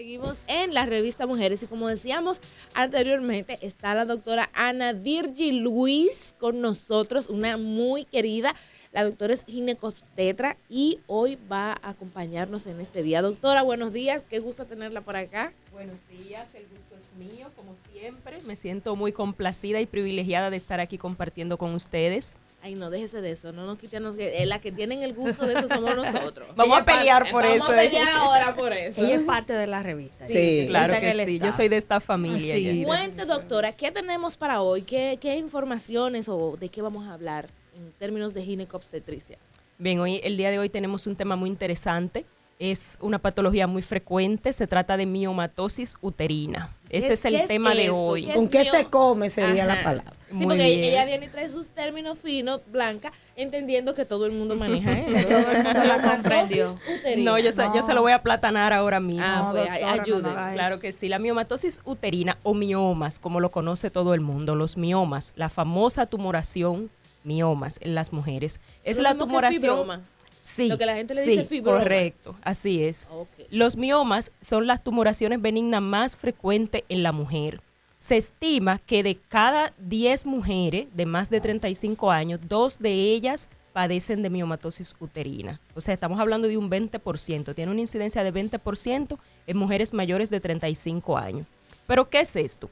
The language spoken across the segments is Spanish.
seguimos en la revista Mujeres y como decíamos anteriormente, está la doctora Ana Dirgy Luis con nosotros, una muy querida. La doctora es ginecobstetra y hoy va a acompañarnos en este día. Doctora, buenos días, qué gusto tenerla por acá. Buenos días, el gusto es mío, como siempre. Me siento muy complacida y privilegiada de estar aquí compartiendo con ustedes. Ay, no, déjese de eso, no nos quítanos, la que tienen el gusto de eso somos nosotros. Vamos a pelear por eso. Vamos a pelear ahora por eso. Ella es parte de la revista. Sí, claro que sí, yo soy de esta familia. Sí. Cuente, doctora, ¿qué tenemos para hoy? ¿Qué informaciones o de qué vamos a hablar en términos de ginecobstetricia? Bien, el día de hoy tenemos un tema muy interesante. Es una patología muy frecuente, se trata de miomatosis uterina. Ese es el tema de hoy. ¿Con qué se come sería la palabra? Sí, Muy porque bien. ella viene y trae sus términos finos, Blanca, entendiendo que todo el mundo maneja eso. Todo el mundo la comprendió. No, yo se lo voy a aplatanar ahora mismo. Ah, pues doctora, ayude. no haga Claro eso. que sí, la miomatosis uterina o miomas, como lo conoce todo el mundo, los miomas, la famosa tumoración miomas en las mujeres. Es Lo la mismo que tumoración. fibroma. Sí, Lo que la gente le sí, dice fibroma. correcto, así es. Ok. Los miomas son las tumoraciones benignas más frecuentes en la mujer. Se estima que de cada 10 mujeres de más de 35 años, 2 de ellas padecen de miomatosis uterina. O sea, estamos hablando de un 20%. Tiene una incidencia de 20% en mujeres mayores de 35 años. ¿Pero qué es esto?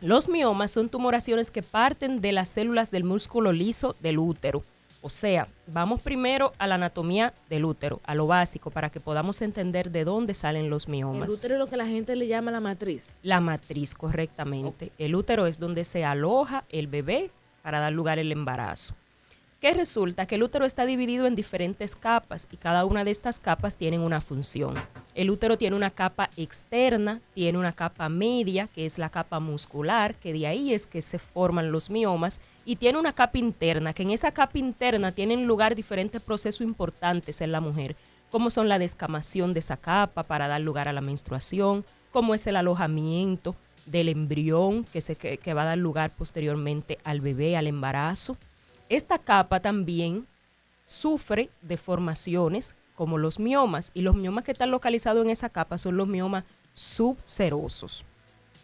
Los miomas son tumoraciones que parten de las células del músculo liso del útero. O sea, vamos primero a la anatomía del útero, a lo básico, para que podamos entender de dónde salen los miomas. El útero es lo que la gente le llama la matriz. La matriz, correctamente. El útero es donde se aloja el bebé para dar lugar al embarazo. Que resulta que el útero está dividido en diferentes capas y cada una de estas capas tienen una función. El útero tiene una capa externa, tiene una capa media, que es la capa muscular, que de ahí es que se forman los miomas, y tiene una capa interna, que en esa capa interna tienen lugar diferentes procesos importantes en la mujer, como son la descamación de esa capa para dar lugar a la menstruación, como es el alojamiento del embrión que va a dar lugar posteriormente al bebé, al embarazo. Esta capa también sufre deformaciones como los miomas, y los miomas que están localizados en esa capa son los miomas subserosos,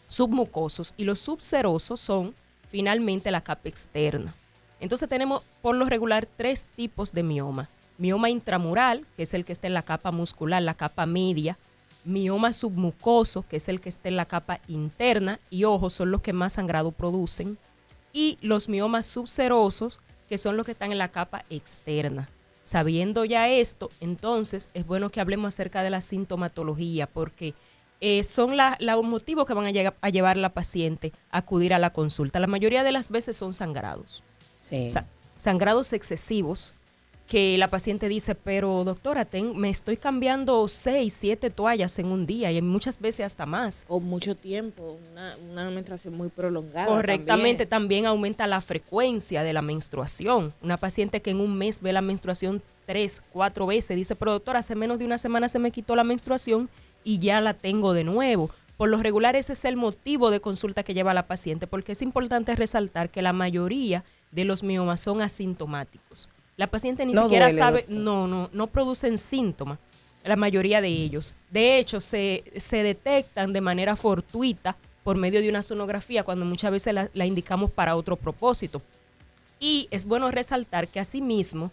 submucosos, y los subserosos son finalmente la capa externa. Entonces tenemos por lo regular 3 tipos de mioma. Mioma intramural, que es el que está en la capa muscular, la capa media. Mioma submucoso, que es el que está en la capa interna, y ojo, son los que más sangrado producen. Y los miomas subserosos, que son los que están en la capa externa. Sabiendo ya esto, entonces es bueno que hablemos acerca de la sintomatología, porque son los motivos que van a llevar a la paciente a acudir a la consulta. La mayoría de las veces son sangrados. Sí. Sangrados excesivos, que la paciente dice, pero doctora, me estoy cambiando 6, 7 toallas en un día y muchas veces hasta más. O mucho tiempo, una menstruación muy prolongada. Correctamente, también aumenta la frecuencia de la menstruación. Una paciente que en un mes ve la menstruación 3, 4 veces, dice, pero doctora, hace menos de una semana se me quitó la menstruación y ya la tengo de nuevo. Por lo regular ese es el motivo de consulta que lleva la paciente, porque es importante resaltar que la mayoría de los miomas son asintomáticos. La paciente ni siquiera duele, sabe, doctor. no producen síntomas, la mayoría de ellos. De hecho, se detectan de manera fortuita por medio de una sonografía, cuando muchas veces la indicamos para otro propósito. Y es bueno resaltar que asimismo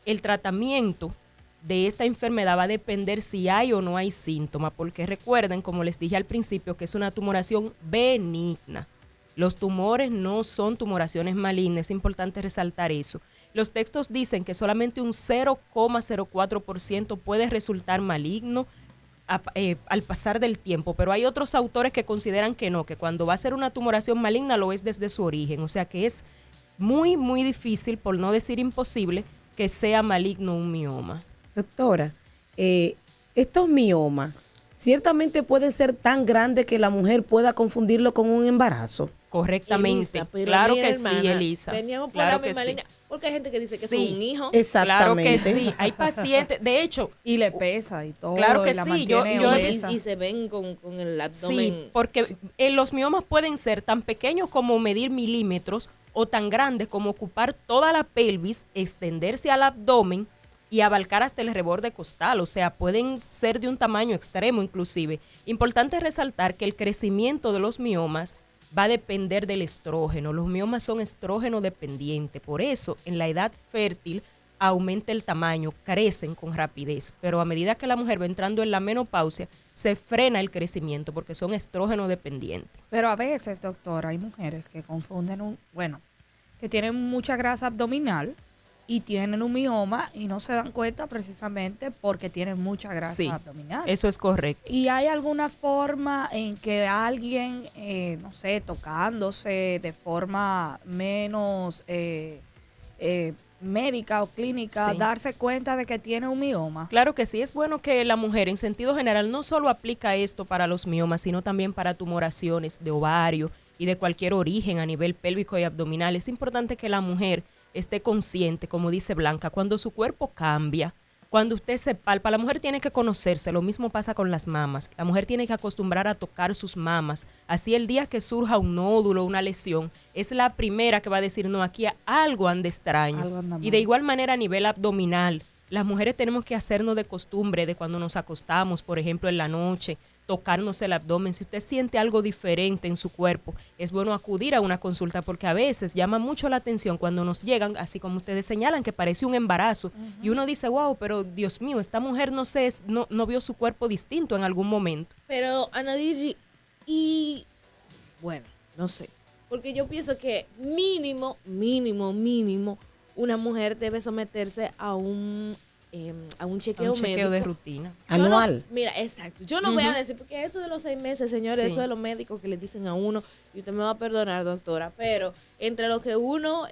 el tratamiento de esta enfermedad va a depender si hay o no hay síntomas, porque recuerden, como les dije al principio, que es una tumoración benigna. Los tumores no son tumoraciones malignas, es importante resaltar eso. Los textos dicen que solamente un 0,04% puede resultar maligno al pasar del tiempo, pero hay otros autores que consideran que no, que cuando va a ser una tumoración maligna lo es desde su origen, o sea que es muy, muy difícil, por no decir imposible, que sea maligno un mioma. Doctora, estos miomas ciertamente pueden ser tan grandes que la mujer pueda confundirlo con un embarazo. Correctamente, Elisa, pero claro mira, que hermana, sí, Elisa. Veníamos por Claro la que misma sí. línea, porque hay gente que dice que Sí. es un hijo. Claro que Exactamente. sí, hay pacientes, de hecho, Y le pesa y todo. Claro que y la sí, mantiene yo he obesa. Y se ven con el abdomen. sí, porque los miomas pueden ser tan pequeños como medir milímetros o tan grandes como ocupar toda la pelvis, extenderse al abdomen y abarcar hasta el reborde costal, o sea, pueden ser de un tamaño extremo inclusive. Importante resaltar que el crecimiento de los miomas va a depender del estrógeno. Los miomas son estrógeno dependientes, por eso en la edad fértil aumenta el tamaño, crecen con rapidez, pero a medida que la mujer va entrando en la menopausia, se frena el crecimiento porque son estrógeno dependientes. Pero a veces, doctora, hay mujeres que confunden que tienen mucha grasa abdominal y tienen un mioma y no se dan cuenta precisamente porque tienen mucha grasa abdominal. Eso es correcto. ¿Y hay alguna forma en que alguien, no sé, tocándose de forma menos médica o clínica, darse cuenta de que tiene un mioma? Claro que sí, es bueno que la mujer en sentido general no solo aplica esto para los miomas, sino también para tumoraciones de ovario y de cualquier origen a nivel pélvico y abdominal. Es importante que la mujer esté consciente, como dice Blanca, cuando su cuerpo cambia, cuando usted se palpa, la mujer tiene que conocerse, lo mismo pasa con las mamas, la mujer tiene que acostumbrar a tocar sus mamas, así el día que surja un nódulo, una lesión, es la primera que va a decir, no, aquí algo anda extraño. Y de igual manera a nivel abdominal, las mujeres tenemos que hacernos de costumbre de cuando nos acostamos, por ejemplo en la noche, tocarnos el abdomen. Si usted siente algo diferente en su cuerpo, es bueno acudir a una consulta porque a veces llama mucho la atención cuando nos llegan, así como ustedes señalan, que parece un embarazo. Y uno dice, wow, pero Dios mío, esta mujer no vio su cuerpo distinto en algún momento. Pero, Ana Dirgi, y bueno, no sé, porque yo pienso que mínimo, una mujer debe someterse a un chequeo médico de rutina. Anual. Mira, exacto. Yo no voy a decir, porque eso de los 6 meses, señores, eso de los médicos que le dicen a uno, y usted me va a perdonar, doctora, pero entre lo que uno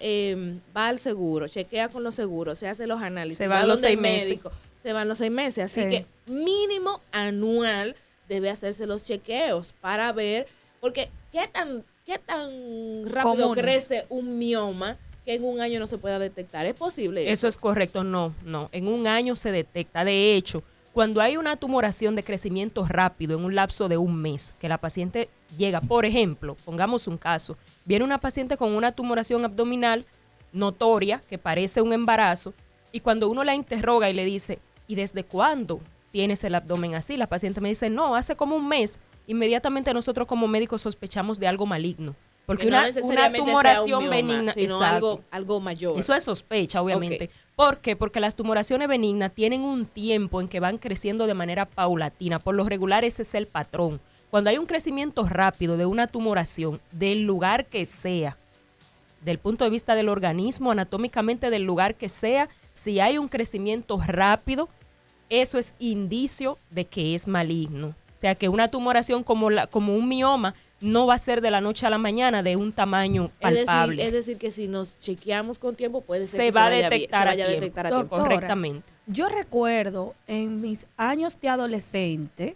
va al seguro, chequea con los seguros, se hace los análisis, se van los 6 meses. Médico, se van los 6 meses. Así que mínimo anual debe hacerse los chequeos para ver, porque qué tan rápido crece un mioma que en un año no se pueda detectar. ¿Es posible eso? Es correcto. No. En un año se detecta. De hecho, cuando hay una tumoración de crecimiento rápido en un lapso de un mes, que la paciente llega, por ejemplo, pongamos un caso, viene una paciente con una tumoración abdominal notoria, que parece un embarazo, y cuando uno la interroga y le dice, ¿y desde cuándo tienes el abdomen así? La paciente me dice, no, hace como un mes. Inmediatamente nosotros como médicos sospechamos de algo maligno. Porque no una tumoración benigna, sino algo mayor. Eso es sospecha, obviamente. Okay. ¿Por qué? Porque las tumoraciones benignas tienen un tiempo en que van creciendo de manera paulatina. Por lo regular ese es el patrón. Cuando hay un crecimiento rápido de una tumoración, del lugar que sea, del punto de vista del organismo, anatómicamente del lugar que sea, si hay un crecimiento rápido, eso es indicio de que es maligno. O sea, que una tumoración como un mioma no va a ser de la noche a la mañana de un tamaño palpable. Es decir, que si nos chequeamos con tiempo, puede ser se va a detectar a tiempo. Correctamente. Yo recuerdo en mis años de adolescente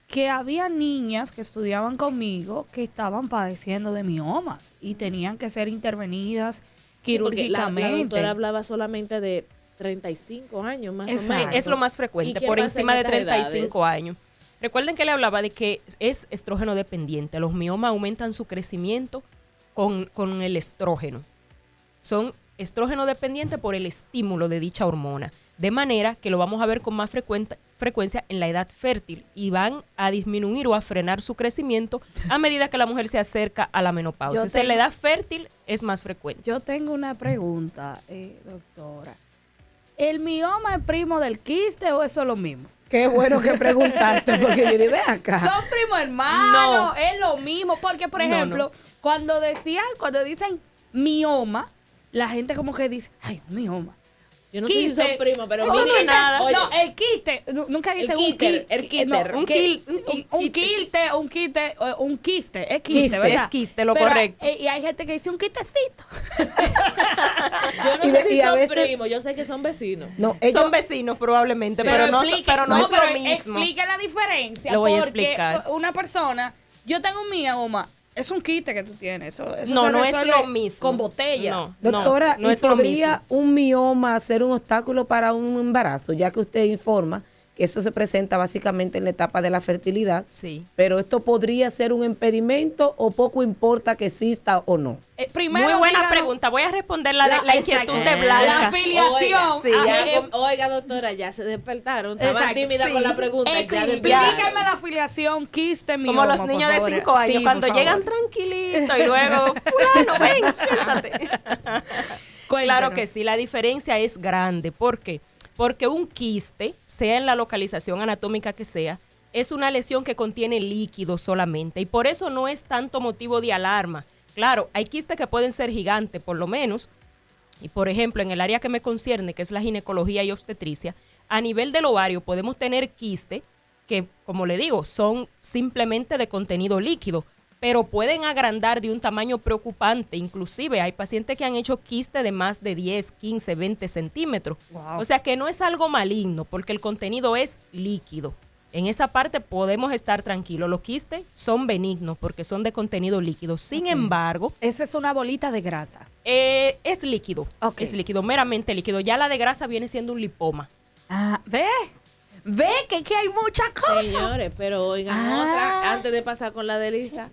que había niñas que estudiaban conmigo que estaban padeciendo de miomas y tenían que ser intervenidas quirúrgicamente. La doctora hablaba solamente de 35 años más o menos. Es lo más frecuente, por encima de 35 años. Recuerden que le hablaba de que es estrógeno dependiente. Los miomas aumentan su crecimiento con el estrógeno. Son estrógeno dependiente por el estímulo de dicha hormona. De manera que lo vamos a ver con más frecuencia en la edad fértil y van a disminuir o a frenar su crecimiento a medida que la mujer se acerca a la menopausia. En la edad fértil es más frecuente. Yo tengo una pregunta, doctora. ¿El mioma es primo del quiste o eso es lo mismo? Qué bueno que preguntaste, porque yo dije, ve acá. Son primo hermano, es lo mismo. Porque, por ejemplo, cuando dicen mioma, la gente como que dice, ay, un mioma. Yo no sé si son primos, pero eso miren, nada. Oye, no, el quiste, nunca dicen un quiste. El quiste. Un quiste, es quiste, ¿verdad? Es quiste, lo correcto. Y hay gente que dice un quistecito. Yo no sé si son primos, yo sé que son vecinos. No, son vecinos probablemente, pero no es lo mismo. Explique la diferencia. Lo voy a explicar. Porque una persona, yo tengo un mioma, es un quiste que tú tienes. Eso no es lo mismo. Con botella. Doctora, no ¿y podría un mioma ser un obstáculo para un embarazo? Ya que usted informa que eso se presenta básicamente en la etapa de la fertilidad. Sí. Pero esto podría ser un impedimento o poco importa que exista o no. Primero, Muy buena díganos pregunta. Voy a responder la inquietud de Blanca. la afiliación. Sí. Oiga, doctora, ya se despertaron. Estaban Exacto, tímidas sí. con la pregunta. Ya Explíqueme la afiliación quiste mioma, Como los por niños de favor. 5 años, Sí, cuando por llegan favor. tranquilitos y luego, fulano, ven, siéntate. Claro Cuéntanos. que sí, la diferencia es grande. ¿Por qué? Porque un quiste, sea en la localización anatómica que sea, es una lesión que contiene líquido solamente y por eso no es tanto motivo de alarma. Claro, hay quistes que pueden ser gigantes, por lo menos, y por ejemplo, en el área que me concierne, que es la ginecología y obstetricia, a nivel del ovario podemos tener quistes que, como le digo, son simplemente de contenido líquido, pero pueden agrandar de un tamaño preocupante. Inclusive hay pacientes que han hecho quistes de más de 10, 15, 20 centímetros. Wow. O sea que no es algo maligno porque el contenido es líquido. En esa parte podemos estar tranquilos. Los quistes son benignos porque son de contenido líquido. Sin embargo, Esa es una bolita de grasa. es líquido. Ok. Es líquido, meramente líquido. Ya la de grasa viene siendo un lipoma. Ve que hay muchas cosas. Señores, pero oigan otra, antes de pasar con la de Lisa.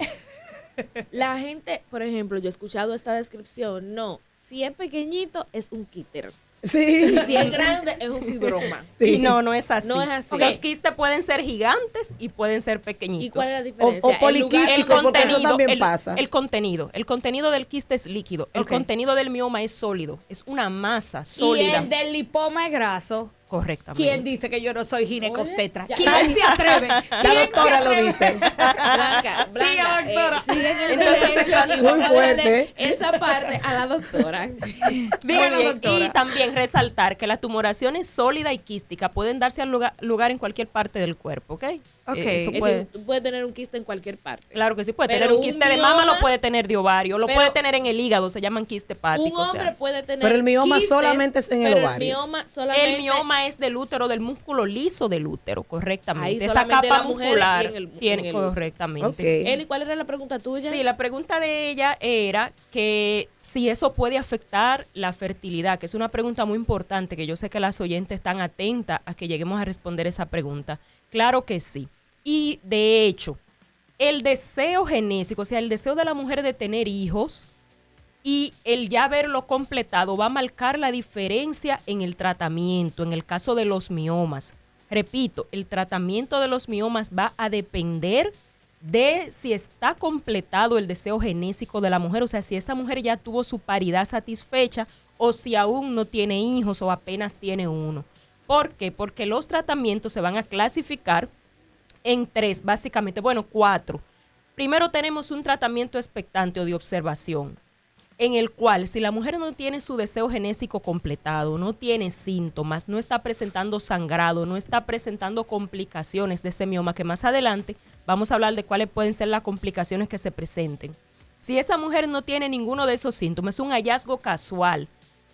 La gente, por ejemplo, yo he escuchado esta descripción, no, si es pequeñito es un quíter. Sí. Si es grande es un fibroma. Sí. Y no es así. No es así. Los quistes pueden ser gigantes y pueden ser pequeñitos. ¿Y cuál es la O diferencia? El lugar- poliquístico, porque eso también pasa. El contenido del quiste es líquido. El Ok. contenido del mioma es sólido. Es una masa Y sólida. el del lipoma es graso. Correctamente. ¿Quién dice que yo no soy ginecobstetra? Ya. ¿Quién se atreve? La doctora lo dice. Blanca, doctora. sigue en el Entonces, derecho y muy vamos a fuerte. darle esa parte a la doctora. Muy Díganos, bien. doctora. Y también resaltar que la tumoración es sólida y quística. Pueden darse al lugar en cualquier parte del cuerpo, ¿ok? Ok. Eso Es puede. decir, tú puedes tener un quiste en cualquier parte. Claro que sí, puede Pero tener un un quiste de mama, mioma- lo puede tener de ovario, lo pero- puede tener en el hígado, se llaman quiste hepático. Un o sea. hombre puede tener Pero el mioma quistes, solamente es en el pero ovario. El mioma solamente. El mioma es del útero, del músculo liso del útero, correctamente. Ahí Esa solamente capa la mujer muscular y en el- tiene en el útero. correctamente. Ok. Eli, ¿cuál era la pregunta tuya? Sí, la pregunta de ella era que si eso puede afectar la fertilidad, que es una pregunta muy importante, que yo sé que las oyentes están atentas a que lleguemos a responder esa pregunta. Claro que sí. Y de hecho, el deseo genésico, o sea, el deseo de la mujer de tener hijos y el ya verlo completado va a marcar la diferencia en el tratamiento, en el caso de los miomas. Repito, el tratamiento de los miomas va a depender de si está completado el deseo genésico de la mujer, o sea, si esa mujer ya tuvo su paridad satisfecha o si aún no tiene hijos o apenas tiene uno. ¿Por qué? Porque los tratamientos se van a clasificar en 3, básicamente, bueno, 4. Primero tenemos un tratamiento expectante o de observación, en el cual si la mujer no tiene su deseo genésico completado, no tiene síntomas, no está presentando sangrado, no está presentando complicaciones de ese mioma, que más adelante vamos a hablar de cuáles pueden ser las complicaciones que se presenten. Si esa mujer no tiene ninguno de esos síntomas, es un hallazgo casual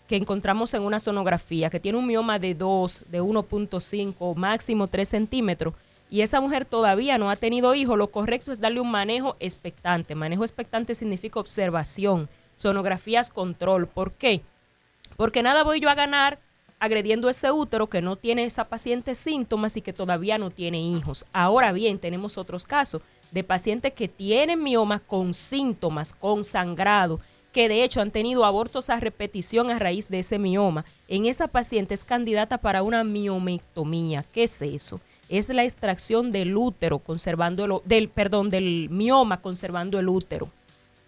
que encontramos en una sonografía, que tiene un mioma de 2, de 1.5, máximo 3 centímetros, y esa mujer todavía no ha tenido hijos, lo correcto es darle un manejo expectante. Manejo expectante significa observación, sonografías control. ¿Por qué? Porque nada voy yo a ganar agrediendo ese útero que no tiene esa paciente síntomas y que todavía no tiene hijos. Ahora bien, tenemos otros casos de pacientes que tienen miomas con síntomas, con sangrado, que de hecho han tenido abortos a repetición a raíz de ese mioma. En esa paciente es candidata para una miomectomía. ¿Qué es eso? Es la extracción del útero conservando del mioma conservando el útero.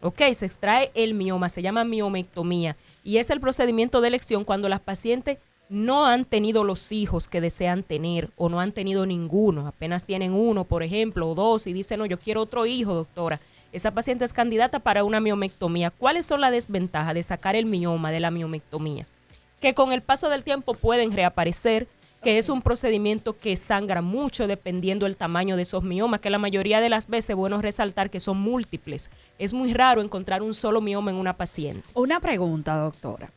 Ok, se extrae el mioma, se llama miomectomía y es el procedimiento de elección cuando las pacientes no han tenido los hijos que desean tener o no han tenido ninguno, apenas tienen uno, por ejemplo, o 2 y dicen, no, yo quiero otro hijo, doctora. Esa paciente es candidata para una miomectomía. ¿Cuáles son las desventajas de sacar el mioma de la miomectomía? Que con el paso del tiempo pueden reaparecer, que es un procedimiento que sangra mucho dependiendo del tamaño de esos miomas, que la mayoría de las veces es bueno resaltar que son múltiples. Es muy raro encontrar un solo mioma en una paciente. Una pregunta, doctora.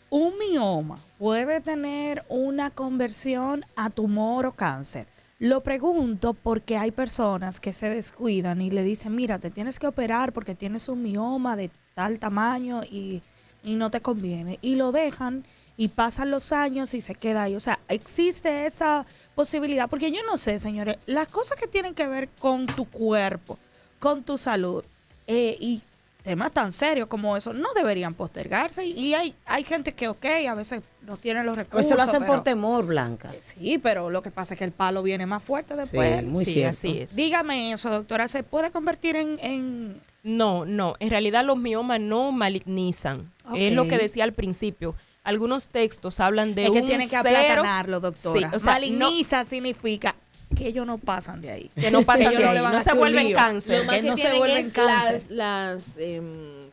¿Un mioma puede tener una conversión a tumor o cáncer? Lo pregunto porque hay personas que se descuidan y le dicen, mira, te tienes que operar porque tienes un mioma de tal tamaño y no te conviene. Y lo dejan y pasan los años y se queda ahí. O sea, existe esa posibilidad, porque yo no sé, señores, las cosas que tienen que ver con tu cuerpo, con tu salud y temas tan serios como eso no deberían postergarse. Y hay gente que, ok, a veces no tienen los A recursos. veces lo hacen pero- por temor, Blanca. Sí, pero lo que pasa es que el palo viene más fuerte después. Sí, muy Sí, cierto. así es. Dígame eso, doctora, ¿se puede convertir en No, en realidad los miomas no malignizan. Es lo que Ok. decía al principio. Algunos textos hablan de es que un tienen que cero, aplatanarlo, doctora? Sí, o sea, Maligniza significa que ellos no pasan de ahí. que no pasan ellos de no ahí, le van a no se hacer un vuelven lío. cáncer. Lo más Que que no se tienen vuelven es cáncer.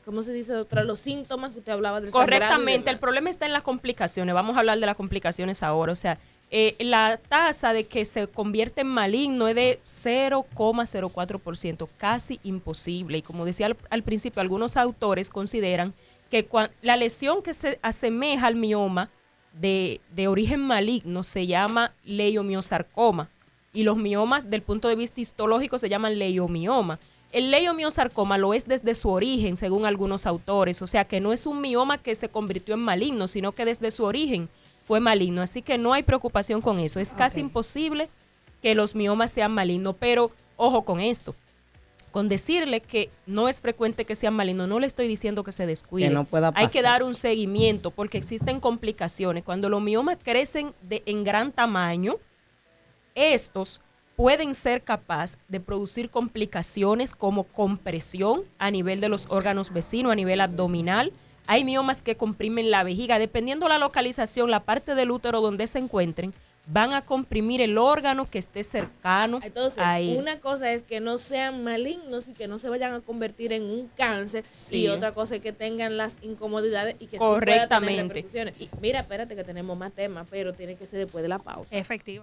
¿cómo se dice, doctora? Los síntomas que usted hablaba del sangrado y Correctamente, el demás. problema está en las complicaciones. Vamos a hablar de las complicaciones ahora. O sea, la tasa de que se convierte en maligno es de 0,04%, casi imposible. Y como decía al principio, algunos autores consideran que la lesión que se asemeja al mioma de origen maligno se llama leiomiosarcoma. Y los miomas, del punto de vista histológico, se llaman leiomioma. El leiomiosarcoma lo es desde su origen, según algunos autores. O sea, que no es un mioma que se convirtió en maligno, sino que desde su origen fue maligno. Así que no hay preocupación con eso. Es casi imposible que los miomas sean malignos. Pero, ojo con esto. Con decirle que no es frecuente que sean malignos, no le estoy diciendo que se descuide. Que no pueda Hay que pasar. dar un seguimiento porque existen complicaciones. Cuando los miomas crecen en gran tamaño, estos pueden ser capaces de producir complicaciones como compresión a nivel de los órganos vecinos, a nivel abdominal. Hay miomas que comprimen la vejiga. Dependiendo la localización, la parte del útero donde se encuentren, van a comprimir el órgano que esté cercano Entonces, a él. una cosa es que no sean malignos y que no se vayan a convertir en un cáncer, Sí. y otra cosa es que tengan las incomodidades y que sí pueda tener Correctamente. repercusiones. Mira, espérate que tenemos más temas, pero tiene que ser después de la pausa. efectivo?